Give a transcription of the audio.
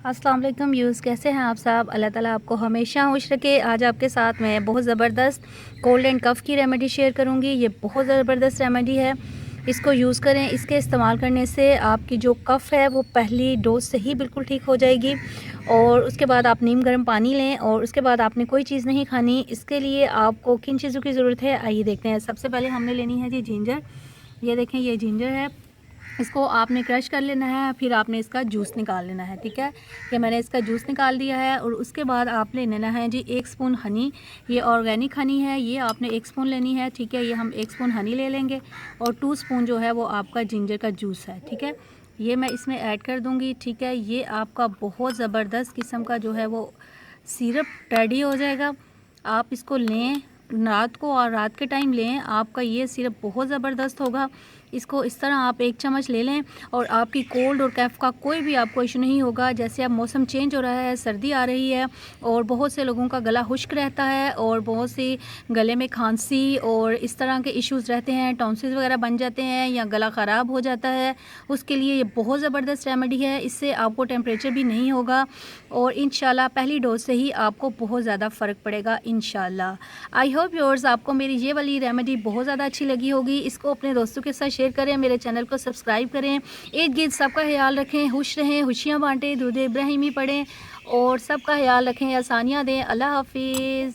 अस्सलाम वालेकुम यूज़, कैसे हैं आप सब। अल्लाह ताला आपको हमेशा खुश रखे। आज आपके साथ मैं बहुत ज़बरदस्त कोल्ड एंड कफ़ की रेमेडी शेयर करूंगी। ये बहुत ज़बरदस्त रेमेडी है, इसको यूज़ करें। इसके इस्तेमाल करने से आपकी जो कफ़ है वो पहली डोज से ही बिल्कुल ठीक हो जाएगी। और उसके बाद आप नीम गर्म पानी लें और उसके बाद आपने कोई चीज़ नहीं खानी। इसके लिए आपको किन चीज़ों की ज़रूरत है आइए देखते हैं। सबसे पहले हमने लेनी है जी जिंजर। ये देखें, ये जिंजर है, इसको आपने क्रश कर लेना है, फिर आपने इसका जूस निकाल लेना है। ठीक है, ये मैंने इसका जूस निकाल दिया है। और उसके बाद आप ले लेना है जी 1 स्पून हनी। ये ऑर्गेनिक हनी है, ये आपने 1 स्पून लेनी है। ठीक है, ये हम 1 स्पून हनी ले लेंगे और 2 स्पून जो है वो आपका जिंजर का जूस है। ठीक है, ये मैं इसमें ऐड कर दूँगी। ठीक है, ये आपका बहुत ज़बरदस्त किस्म का जो है वो सिरप रेडी हो जाएगा। आप इसको लें रात को और रात के टाइम लें, आपका ये सिरप बहुत ज़बरदस्त होगा। इसको इस तरह आप 1 चम्मच ले लें और आपकी कोल्ड और कैफ़ का कोई भी आपको इशू नहीं होगा। जैसे अब मौसम चेंज हो रहा है, सर्दी आ रही है और बहुत से लोगों का गला खुश्क रहता है और बहुत सी गले में खांसी और इस तरह के इश्यूज़ रहते हैं, टॉन्सिल्स वगैरह बन जाते हैं या गला ख़राब हो जाता है। उसके लिए ये बहुत ज़बरदस्त रेमेडी है। इससे आपको टेम्परेचर भी नहीं होगा और इंशाल्लाह पहली डोज से ही आपको बहुत ज़्यादा फ़र्क पड़ेगा इंशाल्लाह। आई होप व्यूअर्स आपको मेरी ये वाली रेमेडी बहुत ज़्यादा अच्छी लगी होगी। इसको अपने दोस्तों के साथ शेयर करें, मेरे चैनल को सब्सक्राइब करें। इर्द गिर्द सबका ख्याल रखें, खुश रहें, खुशियाँ बांटें, दुरूद इब्राहिमी पढ़ें और सबका ख्याल रखें, आसानियाँ दें। अल्लाह हाफिज़।